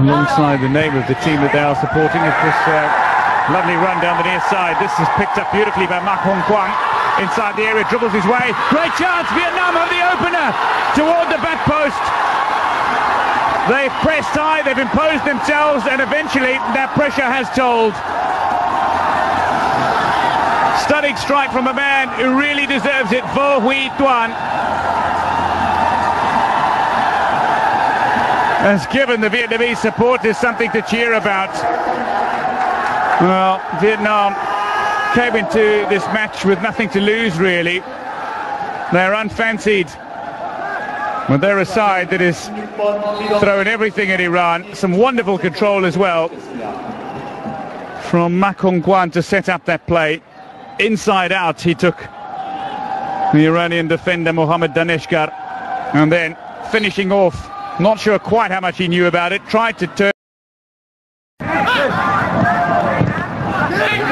alongside the name of the team that they are supporting. It's this lovely run down the near side. This is picked up beautifully by Mak Hong Kwang. Inside the area, dribbles his way. Great chance, Vietnam have the opener toward the back post. They've pressed high, they've imposed themselves, and eventually that pressure has told. Stunning strike from a man who really deserves it, Vo Huy Tuan. Has given the Vietnamese supporters something to cheer about. Well, Vietnam came into this match with nothing to lose, really. They're unfancied. But they're a side that is throwing everything at Iran. Some wonderful control as well from Mak Hong Kwang to set up that play. Inside out, he took the Iranian defender Mohammad Daneshgar, and then finishing off, not sure quite how much he knew about it, tried to turn.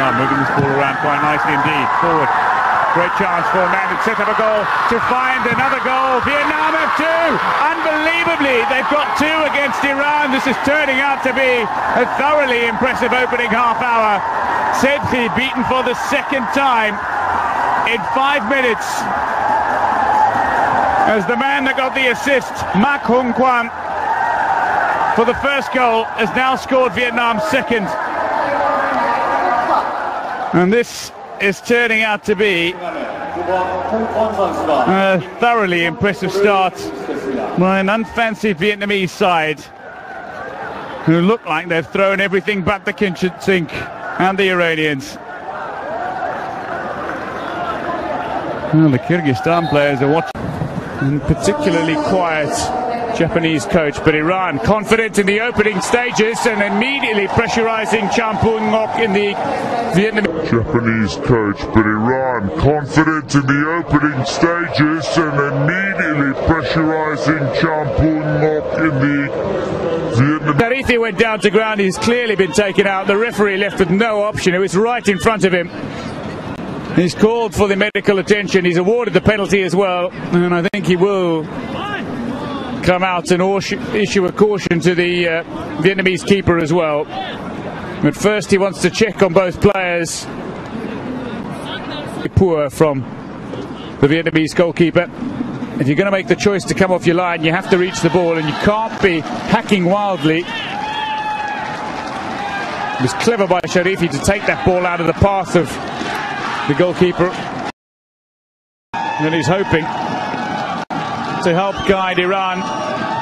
Moving this ball around quite nicely indeed. Forward. Great chance for a man who'd set up a goal to find another goal. Vietnam have two. Unbelievably, they've got two against Iran. This is turning out to be a thoroughly impressive opening half hour. Sedhi beaten for the second time in 5 minutes. As the man that got the assist, Mak Hong Kwang, for the first goal, has now scored Vietnam's second. And this is turning out to be a thoroughly impressive start by an unfancied Vietnamese side who look like they've thrown everything but the kitchen sink, and the Iranians. Well, the Kyrgyzstan players are watching, and particularly quiet Japanese coach, but Iran confident in the opening stages and immediately pressurizing Champun Ngok in the Vietnamese. Japanese coach, but Iran confident in the opening stages and immediately pressurizing Champun Ngok in the Vietnamese. Tarithi went down to ground. He's clearly been taken out. The referee left with no option. It was right in front of him. He's called for the medical attention. He's awarded the penalty as well, and I think he will come out and issue a caution to the Vietnamese keeper as well. But first he wants to check on both players. Poor from the Vietnamese goalkeeper. If you're going to make the choice to come off your line, you have to reach the ball, and you can't be hacking wildly. It was clever by Sharifi to take that ball out of the path of the goalkeeper. And he's hoping to help guide Iran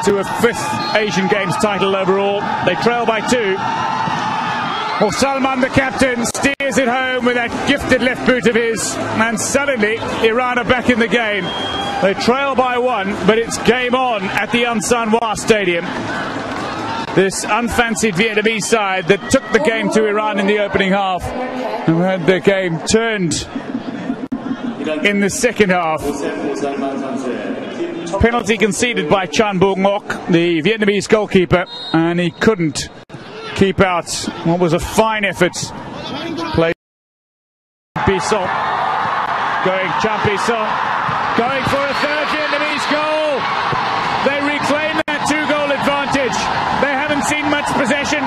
to a 5th Asian Games title overall. They trail by 2. Well, Salman, the captain, steers it home with that gifted left boot of his, and suddenly Iran are back in the game. They trail by 1, but it's game on at the An San Hua Stadium. This unfancied Vietnamese side that took the game to Iran in the opening half and had their game turned in the second half. Penalty conceded by Chan Bung Ngok, the Vietnamese goalkeeper, and he couldn't keep out what was a fine effort. Play Bisson, going Champi Song, going for a third Vietnamese goal. They reclaim that 2-goal advantage. They haven't seen much possession.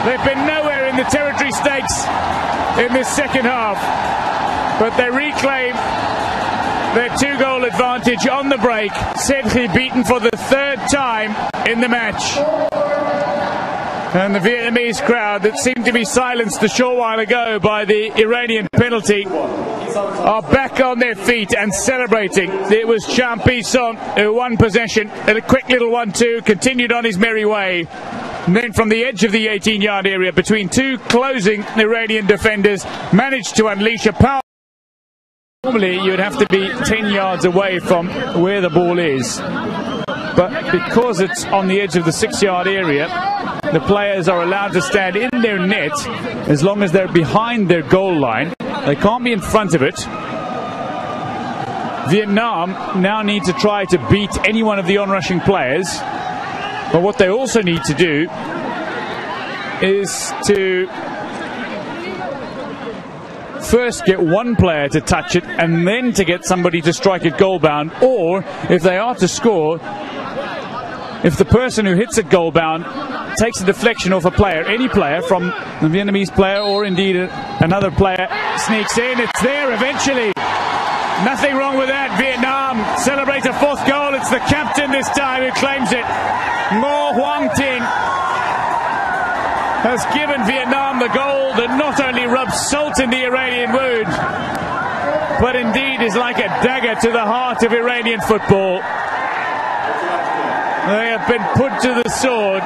They've been nowhere in the territory stakes in this second half, but they reclaim their 2-goal advantage on the break. Sedhi beaten for the 3rd time in the match. And the Vietnamese crowd that seemed to be silenced a short while ago by the Iranian penalty are back on their feet and celebrating. It was Champi Song who won possession at a quick little 1-2, continued on his merry way. And then from the edge of the 18-yard area between 2 closing Iranian defenders, managed to unleash a power. Normally you'd have to be 10 yards away from where the ball is, but because it's on the edge of the 6-yard area, the players are allowed to stand in their net as long as they're behind their goal line. They can't be in front of it. Vietnam now need to try to beat any one of the onrushing players, but what they also need to do is to first get one player to touch it and then to get somebody to strike it goal bound, or if they are to score, if the person who hits it goal bound takes a deflection off a player, any player, from the Vietnamese player, or indeed another player sneaks in. It's there eventually. Nothing wrong with that. Vietnam celebrate a fourth goal. It's the captain this time who claims it. Ngo Hoang Tinh has given Vietnam the goal that not only rubs salt in the Iranian wound, but indeed is like a dagger to the heart of Iranian football. They have been put to the sword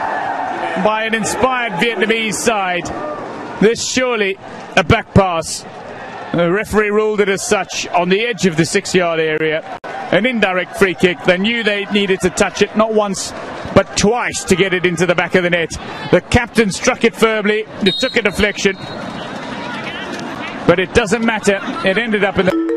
by an inspired Vietnamese side. This surely a back pass. The referee ruled it as such on the edge of the 6-yard area. An indirect free kick. They knew they needed to touch it, not once but twice, to get it into the back of the net. The captain struck it firmly. It took a deflection, but it doesn't matter. It ended up in the